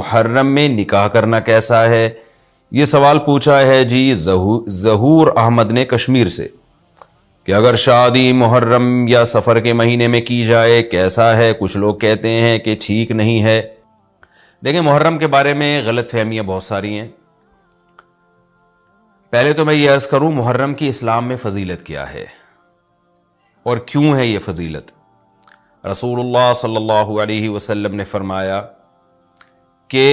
محرم میں نکاح کرنا کیسا ہے؟ یہ سوال پوچھا ہے جی ظہور احمد نے کشمیر سے کہ اگر شادی محرم یا سفر کے مہینے میں کی جائے کیسا ہے؟ کچھ لوگ کہتے ہیں کہ ٹھیک نہیں ہے۔ دیکھیں، محرم کے بارے میں غلط فہمیاں بہت ساری ہیں۔ پہلے تو میں یہ عرض کروں، محرم کی اسلام میں فضیلت کیا ہے اور کیوں ہے یہ فضیلت؟ رسول اللہ صلی اللہ علیہ وسلم نے فرمایا کہ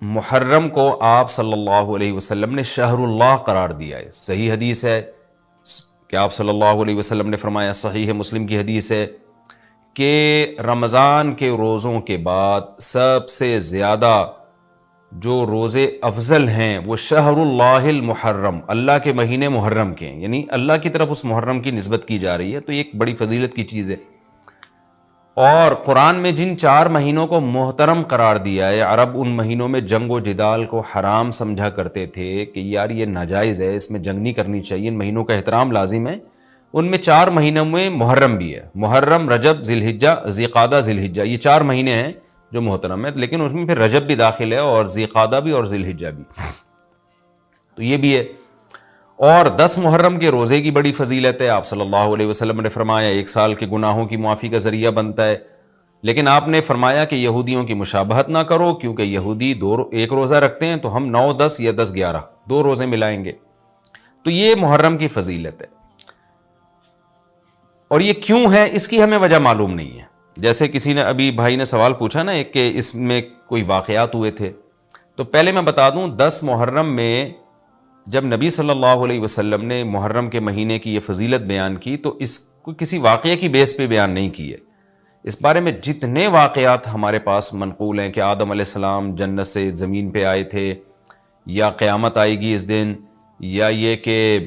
محرم کو آپ صلی اللہ علیہ وسلم نے شہر اللہ قرار دیا ہے۔ صحیح حدیث ہے کہ آپ صلی اللہ علیہ وسلم نے فرمایا، صحیح مسلم کی حدیث ہے کہ رمضان کے روزوں کے بعد سب سے زیادہ جو روزے افضل ہیں وہ شہر اللہ المحرم، اللہ کے مہینے محرم کے ہیں، یعنی اللہ کی طرف اس محرم کی نسبت کی جا رہی ہے، تو یہ ایک بڑی فضیلت کی چیز ہے۔ اور قرآن میں جن 4 مہینوں کو محترم قرار دیا ہے، عرب ان مہینوں میں جنگ و جدال کو حرام سمجھا کرتے تھے کہ یار یہ ناجائز ہے، اس میں جنگ نہیں کرنی چاہیے، ان مہینوں کا احترام لازم ہے۔ ان میں 4 مہینوں میں محرم بھی ہے، محرم، رجب، ذی الحجہ، ذی القعدہ، ذی الحجہ، یہ 4 مہینے ہیں جو محترم ہے، لیکن اس میں پھر رجب بھی داخل ہے اور ذی القعدہ بھی اور ذی الحجہ بھی، تو یہ بھی ہے۔ اور 10 محرم کے روزے کی بڑی فضیلت ہے۔ آپ صلی اللہ علیہ وسلم نے فرمایا 1 سال کے گناہوں کی معافی کا ذریعہ بنتا ہے، لیکن آپ نے فرمایا کہ یہودیوں کی مشابہت نہ کرو، کیونکہ یہودی 1 روزہ رکھتے ہیں تو ہم 9، 10 یا 10، 11 2 روزے ملائیں گے، تو یہ محرم کی فضیلت ہے۔ اور یہ کیوں ہے اس کی ہمیں وجہ معلوم نہیں ہے۔ جیسے کسی نے ابھی بھائی نے سوال پوچھا نا کہ اس میں کوئی واقعات ہوئے تھے، تو پہلے میں بتا دوں 10 محرم میں جب نبی صلی اللہ علیہ وسلم نے محرم کے مہینے کی یہ فضیلت بیان کی تو اس کو کسی واقعے کی بیس پہ بیان نہیں کی ہے۔ اس بارے میں جتنے واقعات ہمارے پاس منقول ہیں کہ آدم علیہ السلام جنت سے زمین پہ آئے تھے، یا قیامت آئے گی اس دن، یا یہ کہ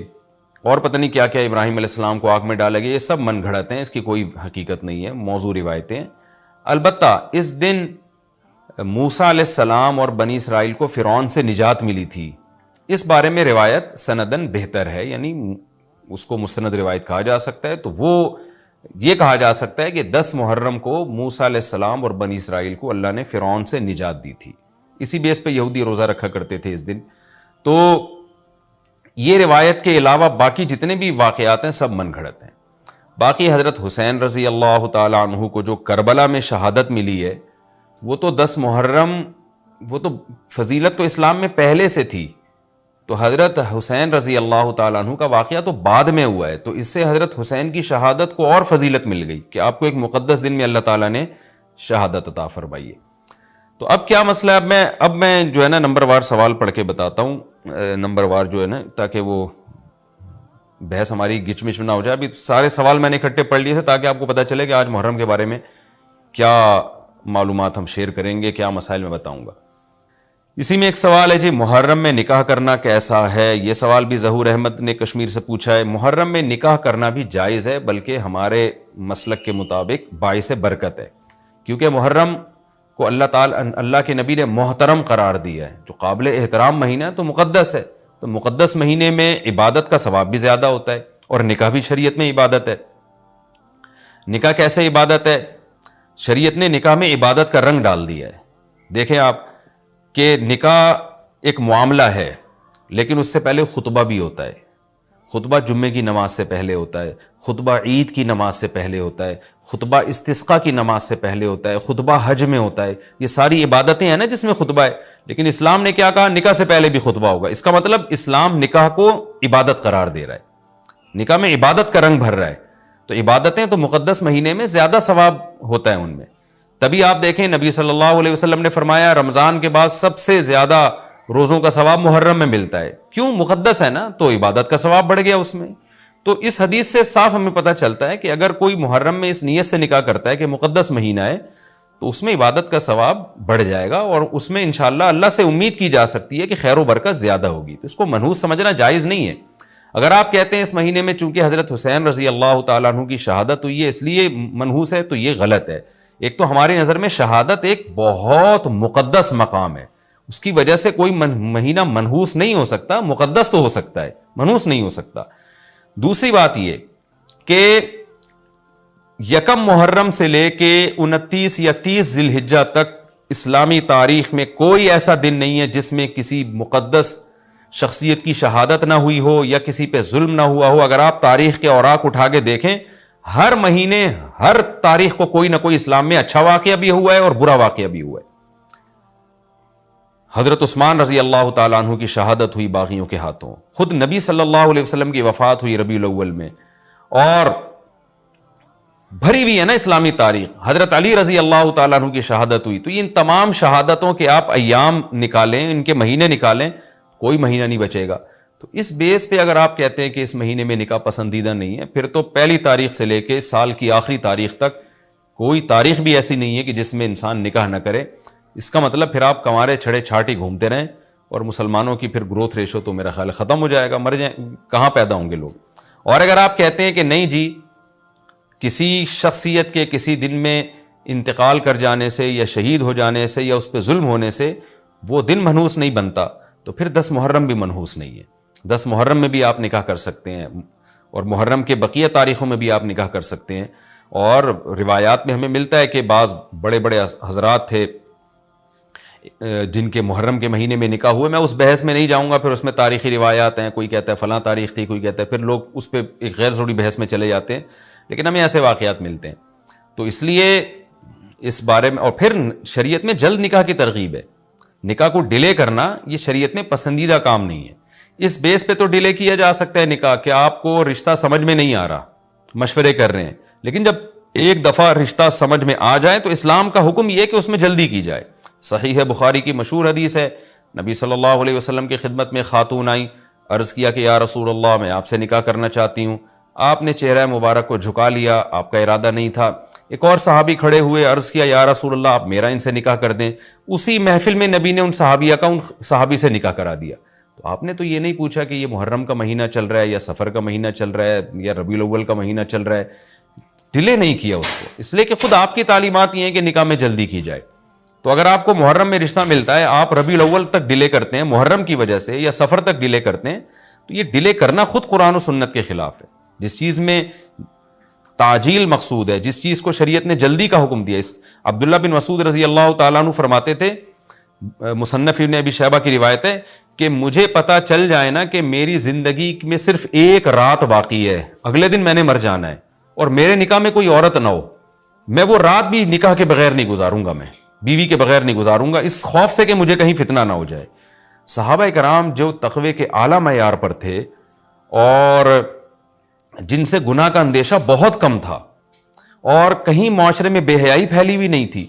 اور پتہ نہیں کیا کیا، ابراہیم علیہ السلام کو آگ میں ڈالا گیا، یہ سب من گھڑت ہیں، اس کی کوئی حقیقت نہیں ہے، موضوع روایتیں۔ البتہ اس دن موسیٰ علیہ السلام اور بنی اسرائیل کو فرعون سے نجات ملی تھی، اس بارے میں روایت سندن بہتر ہے، یعنی اس کو مستند روایت کہا جا سکتا ہے۔ تو وہ یہ کہا جا سکتا ہے کہ 10 محرم کو موسیٰ علیہ السلام اور بنی اسرائیل کو اللہ نے فرعون سے نجات دی تھی، اسی بیس پہ یہودی روزہ رکھا کرتے تھے اس دن۔ تو یہ روایت کے علاوہ باقی جتنے بھی واقعات ہیں سب من گھڑت ہیں۔ باقی حضرت حسین رضی اللہ تعالیٰ عنہ کو جو کربلا میں شہادت ملی ہے، وہ تو 10 محرم، وہ تو فضیلت تو اسلام میں پہلے سے تھی، تو حضرت حسین رضی اللہ تعالیٰ عنہ کا واقعہ تو بعد میں ہوا ہے، تو اس سے حضرت حسین کی شہادت کو اور فضیلت مل گئی کہ آپ کو ایک مقدس دن میں اللہ تعالیٰ نے شہادت عطا فرمائی ہے۔ تو اب کیا مسئلہ ہے؟ اب میں جو ہے نا نمبر وار سوال پڑھ کے بتاتا ہوں، نمبر وار جو ہے نا، تاکہ وہ بحث ہماری گچ مچ نہ ہو جائے۔ ابھی سارے سوال میں نے اکٹھے پڑھ لیے تھے تاکہ آپ کو پتہ چلے کہ آج محرم کے بارے میں کیا معلومات ہم شیئر کریں گے، کیا مسائل میں بتاؤں گا۔ اسی میں ایک سوال ہے جی، محرم میں نکاح کرنا کیسا ہے؟ یہ سوال بھی ظہور احمد نے کشمیر سے پوچھا ہے۔ محرم میں نکاح کرنا بھی جائز ہے، بلکہ ہمارے مسلک کے مطابق باعث برکت ہے، کیونکہ محرم کو اللہ کے نبی نے محترم قرار دیا ہے، جو قابل احترام مہینہ ہے تو مقدس ہے، تو مقدس مہینے میں عبادت کا ثواب بھی زیادہ ہوتا ہے، اور نکاح بھی شریعت میں عبادت ہے۔ نکاح کیسے عبادت ہے؟ شریعت نے نکاح میں عبادت کا رنگ ڈال دیا ہے۔ دیکھیں آپ کہ نکاح ایک معاملہ ہے، لیکن اس سے پہلے خطبہ بھی ہوتا ہے۔ خطبہ جمعے کی نماز سے پہلے ہوتا ہے، خطبہ عید کی نماز سے پہلے ہوتا ہے، خطبہ استسقاء کی نماز سے پہلے ہوتا ہے، خطبہ حج میں ہوتا ہے۔ یہ ساری عبادتیں ہیں نا جس میں خطبہ ہے، لیکن اسلام نے کیا کہا؟ نکاح سے پہلے بھی خطبہ ہوگا۔ اس کا مطلب اسلام نکاح کو عبادت قرار دے رہا ہے، نکاح میں عبادت کا رنگ بھر رہا ہے، تو عبادتیں تو مقدس مہینے میں زیادہ ثواب ہوتا ہے ان میں۔ تبھی آپ دیکھیں نبی صلی اللہ علیہ وسلم نے فرمایا رمضان کے بعد سب سے زیادہ روزوں کا ثواب محرم میں ملتا ہے، کیوں؟ مقدس ہے نا، تو عبادت کا ثواب بڑھ گیا اس میں۔ تو اس حدیث سے صاف ہمیں پتہ چلتا ہے کہ اگر کوئی محرم میں اس نیت سے نکاح کرتا ہے کہ مقدس مہینہ ہے، تو اس میں عبادت کا ثواب بڑھ جائے گا، اور اس میں انشاءاللہ اللہ سے امید کی جا سکتی ہے کہ خیر و برکت زیادہ ہوگی۔ تو اس کو منحوس سمجھنا جائز نہیں ہے۔ اگر آپ کہتے ہیں اس مہینے میں چونکہ حضرت حسین رضی اللہ تعالیٰ عنہ کی شہادت ہوئی ہے اس لیے منحوس ہے، تو یہ غلط ہے۔ ایک تو ہماری نظر میں شہادت ایک بہت مقدس مقام ہے، اس کی وجہ سے کوئی مہینہ منحوس نہیں ہو سکتا، مقدس تو ہو سکتا ہے، منحوس نہیں ہو سکتا۔ دوسری بات یہ کہ 1 محرم سے لے کے 29 یا 30 ذی الحجہ تک اسلامی تاریخ میں کوئی ایسا دن نہیں ہے جس میں کسی مقدس شخصیت کی شہادت نہ ہوئی ہو یا کسی پہ ظلم نہ ہوا ہو. اگر آپ تاریخ کے اوراق اٹھا کے دیکھیں, ہر مہینے ہر تاریخ کو کوئی نہ کوئی اسلام میں اچھا واقعہ بھی ہوا ہے اور برا واقعہ بھی ہوا ہے. حضرت عثمان رضی اللہ تعالیٰ عنہ کی شہادت ہوئی باغیوں کے ہاتھوں, خود نبی صلی اللہ علیہ وسلم کی وفات ہوئی ربیع الاول میں, اور بھری ہوئی ہے نا اسلامی تاریخ. حضرت علی رضی اللہ تعالیٰ عنہ کی شہادت ہوئی. تو ان تمام شہادتوں کے آپ ایام نکالیں, ان کے مہینے نکالیں, کوئی مہینہ نہیں بچے گا. تو اس بیس پہ اگر آپ کہتے ہیں کہ اس مہینے میں نکاح پسندیدہ نہیں ہے, پھر تو پہلی تاریخ سے لے کے سال کی آخری تاریخ تک کوئی تاریخ بھی ایسی نہیں ہے کہ جس میں انسان نکاح نہ کرے. اس کا مطلب پھر آپ کنوارے چھڑے چھاٹی گھومتے رہیں, اور مسلمانوں کی پھر گروتھ ریشو تو میرا خیال ختم ہو جائے گا, مر جائیں, کہاں پیدا ہوں گے لوگ. اور اگر آپ کہتے ہیں کہ نہیں جی کسی شخصیت کے کسی دن میں انتقال کر جانے سے یا شہید ہو جانے سے یا اس پہ ظلم ہونے سے وہ دن منحوس نہیں بنتا, تو پھر 10 محرم بھی منحوس نہیں ہے. 10 محرم میں بھی آپ نکاح کر سکتے ہیں, اور محرم کے بقیہ تاریخوں میں بھی آپ نکاح کر سکتے ہیں. اور روایات میں ہمیں ملتا ہے کہ بعض بڑے بڑے حضرات تھے جن کے محرم کے مہینے میں نکاح ہوئے. میں اس بحث میں نہیں جاؤں گا, پھر اس میں تاریخی روایات ہیں, کوئی کہتا ہے فلاں تاریخ تھی, کوئی کہتا ہے, پھر لوگ اس پہ ایک غیر ضروری بحث میں چلے جاتے ہیں. لیکن ہمیں ایسے واقعات ملتے ہیں. تو اس لیے اس بارے میں, اور پھر شریعت میں جلد نکاح کی ترغیب ہے. نکاح کو ڈیلے کرنا یہ شریعت میں پسندیدہ کام نہیں ہے. اس بیس پہ تو ڈیلے کیا جا سکتا ہے نکاح کہ آپ کو رشتہ سمجھ میں نہیں آ رہا, مشورے کر رہے ہیں, لیکن جب ایک دفعہ رشتہ سمجھ میں آ جائے تو اسلام کا حکم یہ ہے کہ اس میں جلدی کی جائے. صحیح ہے, بخاری کی مشہور حدیث ہے, نبی صلی اللہ علیہ وسلم کی خدمت میں خاتون آئیں, عرض کیا کہ یا رسول اللہ میں آپ سے نکاح کرنا چاہتی ہوں. آپ نے چہرہ مبارک کو جھکا لیا, آپ کا ارادہ نہیں تھا. ایک اور صحابی کھڑے ہوئے, عرض کیا یا رسول اللہ آپ میرا ان سے نکاح کر دیں. اسی محفل میں نبی نے ان صحابیہ کا ان صحابی سے نکاح کرا دیا. تو آپ نے تو یہ نہیں پوچھا کہ یہ محرم کا مہینہ چل رہا ہے یا سفر کا مہینہ چل رہا ہے یا ربیع الاول کا مہینہ چل رہا ہے. ڈیلے نہیں کیا اس کو, اس لیے کہ خود آپ کی تعلیمات یہ ہیں کہ نکاح میں جلدی کی جائے. تو اگر آپ کو محرم میں رشتہ ملتا ہے, آپ ربیع الاول تک ڈیلے کرتے ہیں محرم کی وجہ سے یا سفر تک ڈیلے کرتے ہیں, تو یہ ڈیلے کرنا خود قرآن و سنت کے خلاف ہے. جس چیز میں تعجیل مقصود ہے, جس چیز کو شریعت نے جلدی کا حکم دیا. اس عبداللہ بن مسعود رضی اللہ تعالیٰ عنہ فرماتے تھے, مصنف ابن ابی شیبہ کی روایت ہے, کہ مجھے پتا چل جائے نا کہ میری زندگی میں صرف ایک رات باقی ہے, اگلے دن میں نے مر جانا ہے, اور میرے نکاح میں کوئی عورت نہ ہو, میں وہ رات بھی نکاح کے بغیر نہیں گزاروں گا, میں بیوی کے بغیر نہیں گزاروں گا, اس خوف سے کہ مجھے کہیں فتنہ نہ ہو جائے. صحابہ کرام جو تقوی کے اعلیٰ معیار پر تھے اور جن سے گناہ کا اندیشہ بہت کم تھا اور کہیں معاشرے میں بے حیائی پھیلی ہوئی نہیں تھی,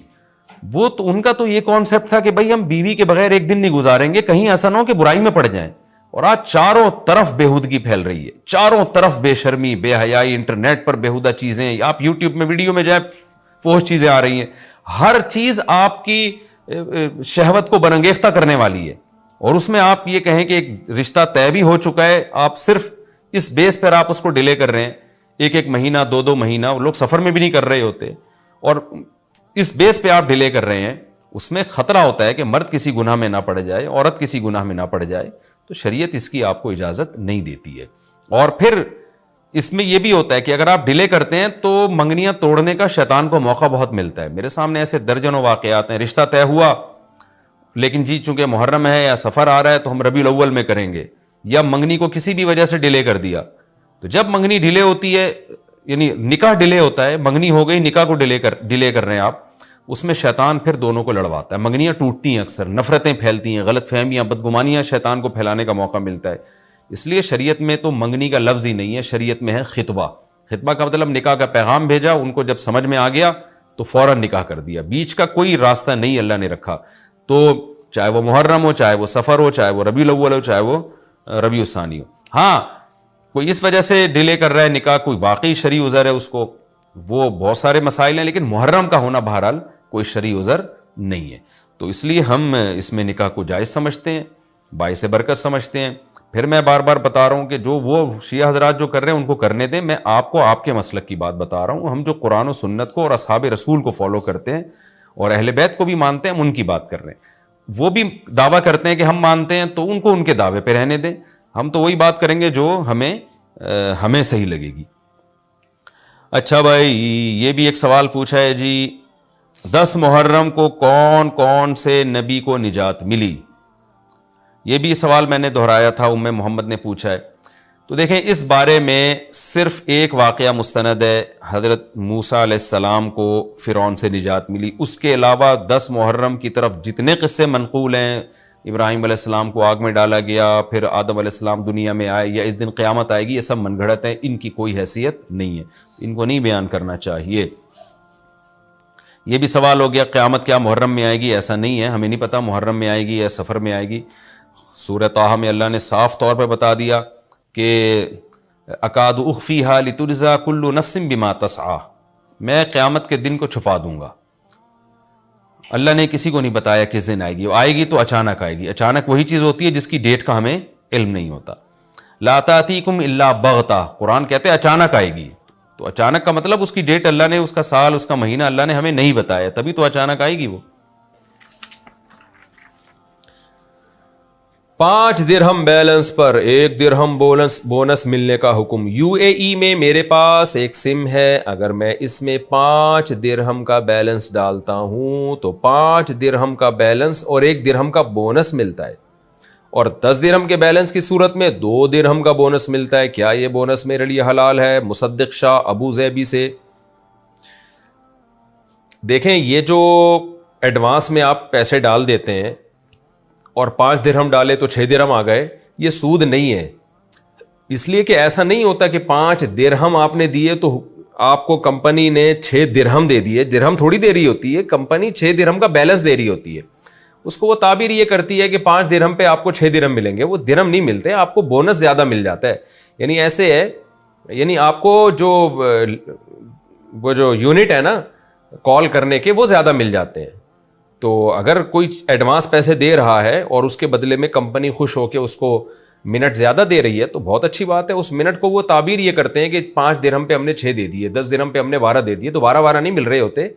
وہ تو ان کا تو یہ کانسیپٹ تھا کہ بھائی ہم بیوی کے بغیر ایک دن نہیں گزاریں گے, کہیں ایسا نہ ہو کہ برائی میں پڑ جائیں. اور آج چاروں طرف بےہودگی پھیل رہی ہے, چاروں طرف بے شرمی, بے حیائی, انٹرنیٹ پر بےہودہ چیزیں, آپ یوٹیوب میں ویڈیو میں جائیں فوش چیزیں آ رہی ہیں, ہر چیز آپ کی شہوت کو برانگیختہ کرنے والی ہے. اور اس میں آپ یہ کہیں کہ ایک رشتہ طے بھی ہو چکا ہے, آپ صرف اس بیس پر آپ اس کو ڈیلے کر رہے ہیں, ایک مہینہ 2 مہینہ, لوگ سفر میں بھی نہیں کر رہے ہوتے, اور اس بیس پہ آپ ڈیلے کر رہے ہیں. اس میں خطرہ ہوتا ہے کہ مرد کسی گناہ میں نہ پڑ جائے, عورت کسی گناہ میں نہ پڑ جائے, تو شریعت اس کی آپ کو اجازت نہیں دیتی ہے. اور پھر اس میں یہ بھی ہوتا ہے کہ اگر آپ ڈیلے کرتے ہیں تو منگنیاں توڑنے کا شیطان کو موقع بہت ملتا ہے. میرے سامنے ایسے درجنوں واقعات ہیں, رشتہ طے ہوا لیکن جی چونکہ محرم ہے یا سفر آ رہا ہے تو ہم ربیع الاول میں کریں گے, یا منگنی کو کسی بھی وجہ سے ڈیلے کر دیا. تو جب منگنی ڈیلے ہوتی ہے, یعنی نکاح ڈیلے ہوتا ہے, منگنی ہو گئی, نکاح کو ڈیلے کر رہے ہیں آپ, اس میں شیطان پھر دونوں کو لڑواتا ہے. منگنیاں ٹوٹتی ہیں, اکثر نفرتیں پھیلتی ہیں, غلط فہمیاں, بدگمانیاں شیطان کو پھیلانے کا موقع ملتا ہے. اس لیے شریعت میں تو منگنی کا لفظ ہی نہیں ہے, شریعت میں ہے خطبہ. خطبہ کا مطلب نکاح کا پیغام بھیجا, ان کو جب سمجھ میں آ گیا تو فوراً نکاح کر دیا, بیچ کا کوئی راستہ نہیں اللہ نے رکھا. تو چاہے وہ محرم ہو, چاہے وہ سفر ہو, چاہے وہ ربیع الاول ہو, چاہے وہ ربیع الثانی ہو. ہاں کوئی اس وجہ سے ڈیلے کر رہا ہے نکاح, کوئی واقعی شرعی عذر ہے اس کو, وہ بہت سارے مسائل ہیں, لیکن محرم کا ہونا بہرحال کوئی شرعی عذر نہیں ہے. تو اس لیے ہم اس میں نکاح کو جائز سمجھتے ہیں, باعث برکت سمجھتے ہیں. پھر میں بار بار بتا رہا ہوں کہ جو وہ شیعہ حضرات جو کر رہے ہیں ان کو کرنے دیں, میں آپ کو آپ کے مسلک کی بات بتا رہا ہوں. ہم جو قرآن و سنت کو اور اصحاب رسول کو فالو کرتے ہیں اور اہل بیت کو بھی مانتے ہیں, ہم ان کی بات کر رہے ہیں. وہ بھی دعویٰ کرتے ہیں کہ ہم مانتے ہیں, تو ان کو ان کے دعوے پہ رہنے دیں. ہم تو وہی بات کریں گے جو ہمیں صحیح لگے گی. اچھا بھائی, یہ بھی ایک سوال پوچھا ہے جی, 10 محرم کو کون کون سے نبی کو نجات ملی؟ یہ بھی سوال میں نے دہرایا تھا، ام محمد نے پوچھا ہے۔ تو دیکھیں اس بارے میں صرف ایک واقعہ مستند ہے، حضرت موسیٰ علیہ السلام کو فرعون سے نجات ملی۔ اس کے علاوہ 10 محرم کی طرف جتنے قصے منقول ہیں، ابراہیم علیہ السلام کو آگ میں ڈالا گیا، پھر آدم علیہ السلام دنیا میں آئے، یا اس دن قیامت آئے گی، یہ سب من گھڑت ہیں، ان کی کوئی حیثیت نہیں ہے، ان کو نہیں بیان کرنا چاہیے۔ یہ بھی سوال ہو گیا قیامت کیا محرم میں آئے گی؟ ایسا نہیں ہے، ہمیں نہیں پتہ محرم میں آئے گی یا سفر میں آئے گی۔ سورہ طٰہٰ میں اللہ نے صاف طور پہ بتا دیا کہ اکاد اخفیہا لتجزا کل نفس بما تسعی، میں قیامت کے دن کو چھپا دوں گا۔ اللہ نے کسی کو نہیں بتایا کس دن آئے گی، وہ آئے گی تو اچانک آئے گی۔ اچانک وہی چیز ہوتی ہے جس کی ڈیٹ کا ہمیں علم نہیں ہوتا۔ لا تأتیکم الا بغتہ، قرآن کہتے ہیں اچانک آئے گی، تو اچانک کا مطلب اس کی ڈیٹ اللہ نے، اس کا سال، اس کا مہینہ اللہ نے ہمیں نہیں بتایا، تبھی تو اچانک آئے گی وہ۔ 5 درہم بیلنس پر 1 درہم بونس ملنے کا حکم۔ یو اے ای میں میرے پاس ایک سم ہے، اگر میں اس میں 5 درہم کا بیلنس ڈالتا ہوں تو 5 درہم کا بیلنس اور 1 درہم کا بونس ملتا ہے، اور 10 درہم کے بیلنس کی صورت میں 2 درہم کا بونس ملتا ہے۔ کیا یہ بونس میرے لیے حلال ہے؟ مصدق شاہ ابو زیبی سے۔ دیکھیں یہ جو ایڈوانس میں آپ پیسے ڈال دیتے ہیں اور 5 درہم ڈالے تو 6 درہم آ گئے، یہ سود نہیں ہے، اس لیے کہ ایسا نہیں ہوتا کہ 5 درہم آپ نے دیے تو آپ کو کمپنی نے 6 درہم دے دیے۔ درہم تھوڑی دے رہی ہوتی ہے، کمپنی 6 درہم کا بیلنس دے رہی ہوتی ہے۔ اس کو وہ تعبیر یہ کرتی ہے کہ 5 درہم پہ آپ کو 6 درہم ملیں گے، وہ درہم نہیں ملتے، آپ کو بونس زیادہ مل جاتا ہے۔ یعنی ایسے ہے، یعنی آپ کو وہ جو یونٹ ہے نا کال کرنے کے، وہ زیادہ مل جاتے ہیں۔ تو اگر کوئی ایڈوانس پیسے دے رہا ہے اور اس کے بدلے میں کمپنی خوش ہو کے اس کو منٹ زیادہ دے رہی ہے تو بہت اچھی بات ہے۔ اس منٹ کو وہ تعبیر یہ کرتے ہیں کہ 5 درہم پہ ہم نے 6 دے دیے، 10 درہم پہ ہم نے 12 دے دیے، تو 12 نہیں مل رہے ہوتے،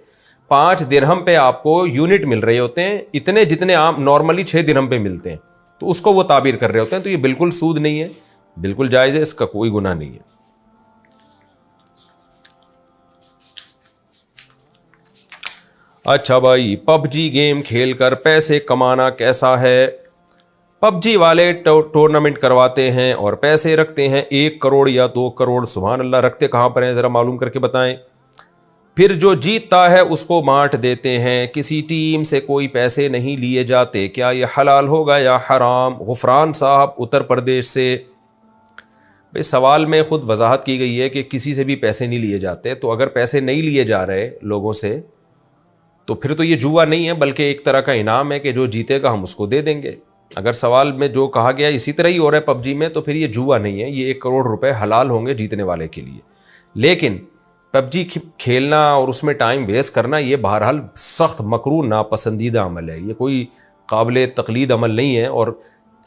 5 درہم پہ آپ کو یونٹ مل رہے ہوتے ہیں، اتنے جتنے عام نارملی 6 درہم پہ ملتے ہیں، تو اس کو وہ تعبیر کر رہے ہوتے ہیں۔ تو یہ بالکل سود نہیں ہے، بالکل جائز ہے، اس کا کوئی گناہ نہیں ہے۔ اچھا بھائی، پب جی گیم کھیل کر پیسے کمانا کیسا ہے؟ پب جی والے ٹورنامنٹ کرواتے ہیں اور پیسے رکھتے ہیں 1 کروڑ یا 2 کروڑ، سبحان اللہ، رکھتے کہاں پر ہیں ذرا معلوم کر کے بتائیں۔ پھر جو جیتتا ہے اس کو بانٹ دیتے ہیں، کسی ٹیم سے کوئی پیسے نہیں لیے جاتے، کیا یہ حلال ہوگا یا حرام؟ غفران صاحب اتر پردیش سے۔ بھائی سوال میں خود وضاحت کی گئی ہے کہ کسی سے بھی پیسے نہیں لیے جاتے، تو اگر پیسے نہیں لیے جا رہے لوگوں سے تو پھر تو یہ جوا نہیں ہے، بلکہ ایک طرح کا انعام ہے کہ جو جیتے گا ہم اس کو دے دیں گے۔ اگر سوال میں جو کہا گیا اسی طرح ہی ہو رہا ہے پب جی میں، تو پھر یہ جوا نہیں ہے، یہ 1 کروڑ روپے حلال ہوں گے جیتنے والے کے لیے۔ لیکن پب جی کھیلنا اور اس میں ٹائم ویسٹ کرنا یہ بہرحال سخت مکروہ ناپسندیدہ عمل ہے، یہ کوئی قابل تقلید عمل نہیں ہے اور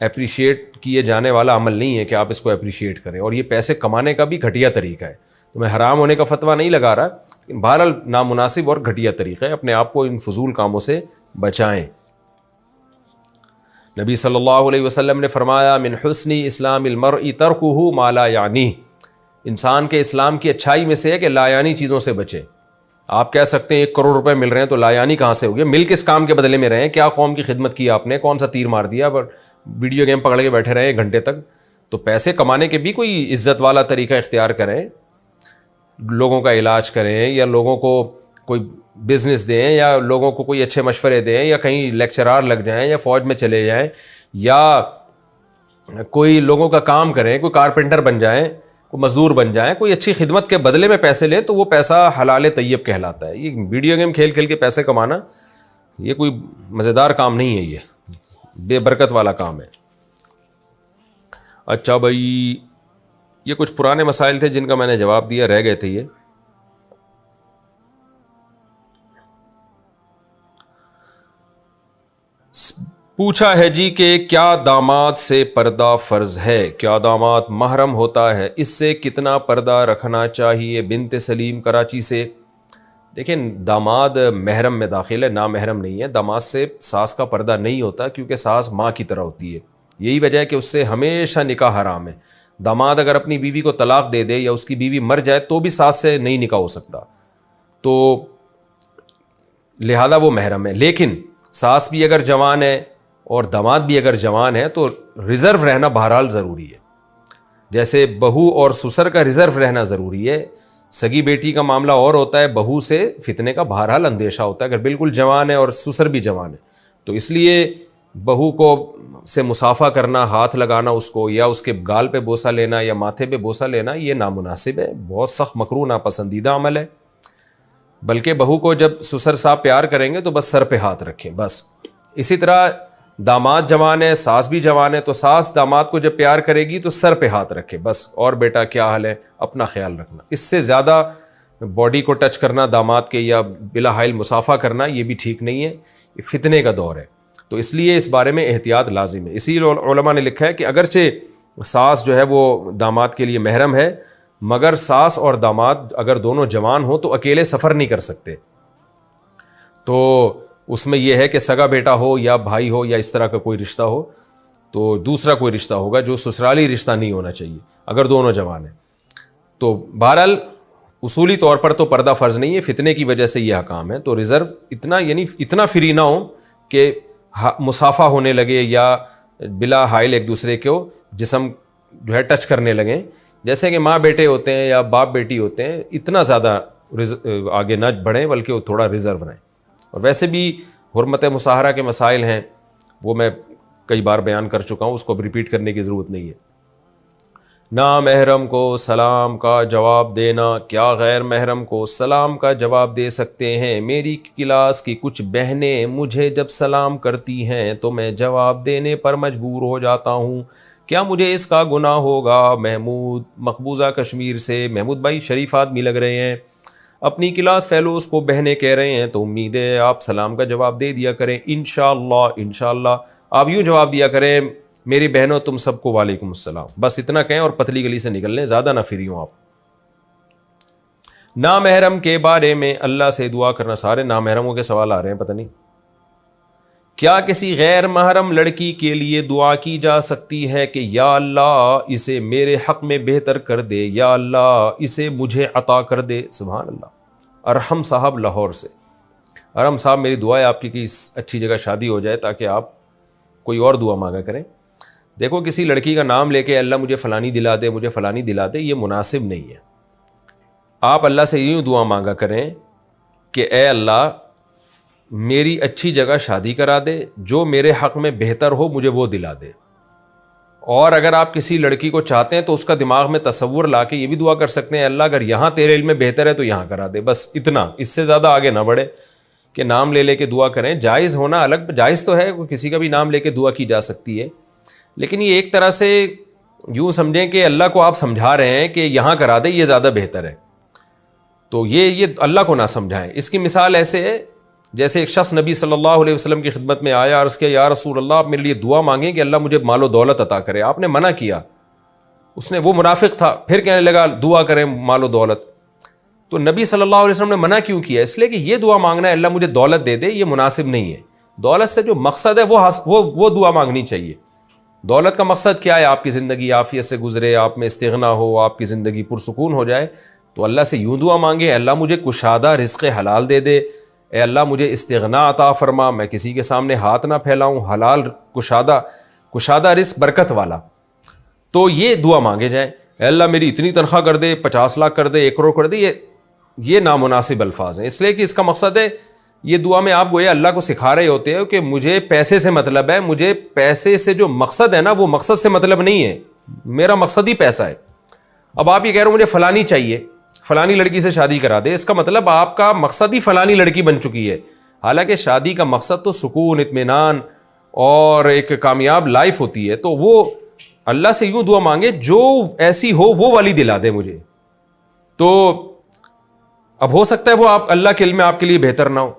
اپریشیٹ کیے جانے والا عمل نہیں ہے کہ آپ اس کو اپریشیٹ کریں، اور یہ پیسے کمانے کا بھی گھٹیا طریقہ ہے۔ تو میں حرام ہونے کا فتویٰ نہیں لگا رہا، لیکن بہرحال نامناسب اور گھٹیا طریقہ ہے، اپنے آپ کو ان فضول کاموں سے بچائیں۔ نبی صلی اللہ علیہ وسلم نے فرمایا من حسن اسلام المرء ترکہ ما لا یعنیہ، انسان کے اسلام کی اچھائی میں سے ہے کہ لا یعنی چیزوں سے بچے۔ آپ کہہ سکتے ہیں 1 کروڑ روپے مل رہے ہیں تو لا یعنی کہاں سے ہو گیا؟ مل کس کام کے بدلے میں رہے ہیں؟ کیا قوم کی خدمت کی آپ نے؟ کون سا تیر مار دیا؟ ویڈیو گیم پکڑ کے بیٹھے رہے 1 گھنٹے تک؟ تو پیسے کمانے کے بھی کوئی عزت والا طریقہ اختیار کریں، لوگوں کا علاج کریں، یا لوگوں کو کوئی بزنس دیں، یا لوگوں کو کوئی اچھے مشورے دیں، یا کہیں لیکچرار لگ جائیں، یا فوج میں چلے جائیں، یا کوئی لوگوں کا کام کریں، کوئی کارپینٹر بن جائیں، کوئی مزدور بن جائیں، کوئی اچھی خدمت کے بدلے میں پیسے لیں، تو وہ پیسہ حلال طیب کہلاتا ہے۔ یہ ویڈیو گیم کھیل کھیل کے پیسے کمانا یہ کوئی مزیدار کام نہیں ہے، یہ بے برکت والا کام ہے۔ اچھا بھائی، یہ کچھ پرانے مسائل تھے جن کا میں نے جواب دیا، رہ گئے تھے یہ۔ پوچھا ہے جی کہ کیا داماد سے پردہ فرض ہے؟ کیا داماد محرم ہوتا ہے؟ اس سے کتنا پردہ رکھنا چاہیے؟ بنت سلیم کراچی سے۔ دیکھیں داماد محرم میں داخل ہے، نامحرم نہیں ہے۔ داماد سے ساس کا پردہ نہیں ہوتا کیونکہ ساس ماں کی طرح ہوتی ہے، یہی وجہ ہے کہ اس سے ہمیشہ نکاح حرام ہے۔ داماد اگر اپنی بیوی کو طلاق دے دے یا اس کی بیوی مر جائے تو بھی ساس سے نہیں نکاح ہو سکتا۔ تو لہذا وہ محرم ہے. لیکن ساس بھی اگر جوان ہے اور داماد بھی اگر جوان ہے تو ریزرو رہنا بہرحال ضروری ہے. جیسے بہو اور سسر کا ریزرو رہنا ضروری ہے. سگی بیٹی کا معاملہ اور ہوتا ہے, بہو سے فتنے کا بہرحال اندیشہ ہوتا ہے اگر بالکل جوان ہے اور سسر بھی جوان ہے. تو اس لیے بہو کو سے مصافحہ کرنا, ہاتھ لگانا اس کو, یا اس کے گال پہ بوسہ لینا یا ماتھے پہ بوسہ لینا, یہ نامناسب ہے, بہت سخت مکروہ ناپسندیدہ عمل ہے. بلکہ بہو کو جب سسر صاحب پیار کریں گے تو بس سر پہ ہاتھ رکھیں بس. اسی طرح داماد جوان ہے, ساس بھی جوان ہے, تو ساس داماد کو جب پیار کرے گی تو سر پہ ہاتھ رکھے بس, اور بیٹا کیا حال ہے, اپنا خیال رکھنا. اس سے زیادہ باڈی کو ٹچ کرنا داماد کے یا بلا حائل مصافحہ کرنا یہ بھی ٹھیک نہیں ہے, یہ فتنے کا دور ہے. تو اس لیے اس بارے میں احتیاط لازم ہے. اسی لیے علماء نے لکھا ہے کہ اگرچہ ساس جو ہے وہ داماد کے لیے محرم ہے, مگر ساس اور داماد اگر دونوں جوان ہوں تو اکیلے سفر نہیں کر سکتے. تو اس میں یہ ہے کہ سگا بیٹا ہو یا بھائی ہو یا اس طرح کا کوئی رشتہ ہو تو دوسرا کوئی رشتہ ہوگا جو سسرالی رشتہ نہیں ہونا چاہیے اگر دونوں جوان ہیں. تو بہرحال اصولی طور پر تو پردہ فرض نہیں ہے, فتنے کی وجہ سے یہ حکام ہے. تو ریزرو اتنا یعنی اتنا فری نہ ہو کہ مصافحہ ہونے لگے یا بلا حائل ایک دوسرے کو جسم جو ہے ٹچ کرنے لگیں, جیسے کہ ماں بیٹے ہوتے ہیں یا باپ بیٹی ہوتے ہیں. اتنا زیادہ آگے نہ بڑھیں بلکہ وہ تھوڑا ریزرو رہیں. اور ویسے بھی حرمت مصاہرہ کے مسائل ہیں, وہ میں کئی بار بیان کر چکا ہوں, اس کو اب ریپیٹ کرنے کی ضرورت نہیں ہے. نامحرم کو سلام کا جواب دینا, کیا غیر محرم کو سلام کا جواب دے سکتے ہیں؟ میری کلاس کی کچھ بہنیں مجھے جب سلام کرتی ہیں تو میں جواب دینے پر مجبور ہو جاتا ہوں, کیا مجھے اس کا گناہ ہوگا؟ محمود مقبوضہ کشمیر سے. محمود بھائی شریف آدمی لگ رہے ہیں, اپنی کلاس فیلوز کو بہنیں کہہ رہے ہیں تو امید ہے آپ سلام کا جواب دے دیا کریں انشاءاللہ. آپ یوں جواب دیا کریں, میری بہنوں تم سب کو وعلیکم السلام, بس اتنا کہیں اور پتلی گلی سے نکل لیں, زیادہ نہ فری ہوں آپ. نامحرم کے بارے میں اللہ سے دعا کرنا. سارے نامحرموں کے سوال آ رہے ہیں, پتہ نہیں کیا کسی غیر محرم لڑکی کے لیے دعا کی جا سکتی ہے کہ یا اللہ اسے میرے حق میں بہتر کر دے, یا اللہ اسے مجھے عطا کر دے. سبحان اللہ. ارحم صاحب لاہور سے. ارحم صاحب میری دعا ہے آپ کی کہ اچھی جگہ شادی ہو جائے تاکہ آپ کوئی اور دعا مانگا کریں. دیکھو کسی لڑکی کا نام لے کے اللہ مجھے فلانی دلا دے, مجھے فلانی دلا دے, یہ مناسب نہیں ہے. آپ اللہ سے یوں دعا مانگا کریں کہ اے اللہ میری اچھی جگہ شادی کرا دے, جو میرے حق میں بہتر ہو مجھے وہ دلا دے. اور اگر آپ کسی لڑکی کو چاہتے ہیں تو اس کا دماغ میں تصور لا کے یہ بھی دعا کر سکتے ہیں, اللہ اگر یہاں تیرے علم میں بہتر ہے تو یہاں کرا دے. بس اتنا, اس سے زیادہ آگے نہ بڑھے کہ نام لے لے کے دعا کریں. جائز ہونا الگ, جائز تو ہے, کسی کا بھی نام لے کے دعا کی جا سکتی ہے, لیکن یہ ایک طرح سے یوں سمجھیں کہ اللہ کو آپ سمجھا رہے ہیں کہ یہاں کرا دے, یہ زیادہ بہتر ہے. تو یہ اللہ کو نہ سمجھائیں. اس کی مثال ایسے ہے جیسے ایک شخص نبی صلی اللہ علیہ وسلم کی خدمت میں آیا, عرض کیا یا رسول اللہ آپ میرے لیے دعا مانگیں کہ اللہ مجھے مال و دولت عطا کرے. آپ نے منع کیا. اس نے, وہ منافق تھا, پھر کہنے لگا دعا کریں مال و دولت. تو نبی صلی اللہ علیہ وسلم نے منع کیوں کیا؟ اس لیے کہ یہ دعا مانگنا ہے اللہ مجھے دولت دے دے, یہ مناسب نہیں ہے. دولت سے جو مقصد ہے وہ دعا مانگنی چاہیے. دولت کا مقصد کیا ہے؟ آپ کی زندگی عافیت سے گزرے, آپ میں استغنا ہو, آپ کی زندگی پرسکون ہو جائے. تو اللہ سے یوں دعا مانگے, اللہ مجھے کشادہ رزق حلال دے دے, اے اللہ مجھے استغنا عطا فرما, میں کسی کے سامنے ہاتھ نہ پھیلاؤں, حلال کشادہ رزق برکت والا. تو یہ دعا مانگے جائیں. اے اللہ میری اتنی تنخواہ کر دے, 50 لاکھ کر دے, 1 کروڑ کر دے, یہ نامناسب الفاظ ہیں. اس لیے کہ اس کا مقصد ہے, یہ دعا میں آپ گویا اللہ کو سکھا رہے ہوتے ہو کہ مجھے پیسے سے مطلب ہے, مجھے پیسے سے جو مقصد ہے نا وہ مقصد سے مطلب نہیں ہے, میرا مقصد ہی پیسہ ہے. اب آپ یہ کہہ رہے ہو مجھے فلانی چاہیے, فلانی لڑکی سے شادی کرا دے, اس کا مطلب آپ کا مقصد ہی فلانی لڑکی بن چکی ہے. حالانکہ شادی کا مقصد تو سکون, اطمینان اور ایک کامیاب لائف ہوتی ہے. تو وہ اللہ سے یوں دعا مانگے جو ایسی ہو وہ والی دلا دے مجھے. تو اب ہو سکتا ہے وہ آپ اللہ کے علم میں آپ کے لیے بہتر نہ ہو.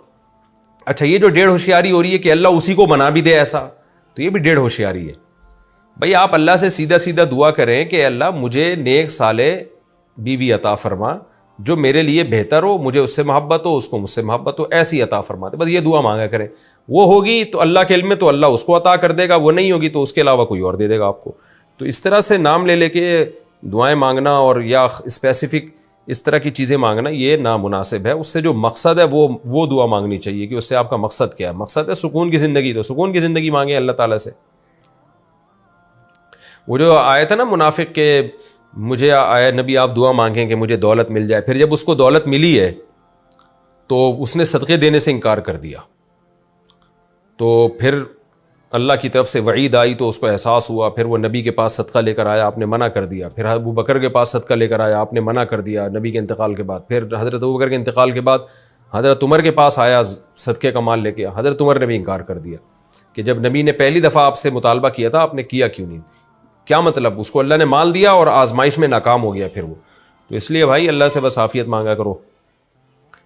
اچھا یہ جو 1.5 ہوشیاری ہو رہی ہے کہ اللہ اسی کو بنا بھی دے ایسا, تو یہ بھی 1.5 ہوشیاری ہے. بھائی آپ اللہ سے سیدھا سیدھا دعا کریں کہ اللہ مجھے نیک صالح بیوی عطا فرما جو میرے لیے بہتر ہو, مجھے اس سے محبت ہو, اس کو مجھ سے محبت ہو, ایسی عطا فرما دے. بس یہ دعا مانگا کریں. وہ ہوگی تو اللہ کے علم میں تو اللہ اس کو عطا کر دے گا, وہ نہیں ہوگی تو اس کے علاوہ کوئی اور دے دے گا آپ کو. تو اس طرح سے نام لے لے کے دعائیں مانگنا اور یا اسپیسیفک اس طرح کی چیزیں مانگنا یہ نامناسب ہے. اس سے جو مقصد ہے وہ دعا مانگنی چاہیے کہ اس سے آپ کا مقصد کیا ہے. مقصد ہے سکون کی زندگی، تو سکون کی زندگی مانگیں اللہ تعالیٰ سے. وہ جو آیت ہے نا منافق کے، مجھے آیا نبی آپ دعا مانگیں کہ مجھے دولت مل جائے، پھر جب اس کو دولت ملی ہے تو اس نے صدقے دینے سے انکار کر دیا، تو پھر اللہ کی طرف سے وعید آئی تو اس کو احساس ہوا، پھر وہ نبی کے پاس صدقہ لے کر آیا، آپ نے منع کر دیا. پھر ابو بکر کے پاس صدقہ لے کر آیا، آپ نے منع کر دیا نبی کے انتقال کے بعد. پھر حضرت ابو بکر کے انتقال کے بعد حضرت عمر کے پاس آیا صدقے کا مال لے کے، حضرت عمر نے بھی انکار کر دیا کہ جب نبی نے پہلی دفعہ آپ سے مطالبہ کیا تھا آپ نے کیا کیوں نہیں. کیا مطلب؟ اس کو اللہ نے مال دیا اور آزمائش میں ناکام ہو گیا پھر وہ. تو اس لیے بھائی اللہ سے بس عافیت مانگا کرو.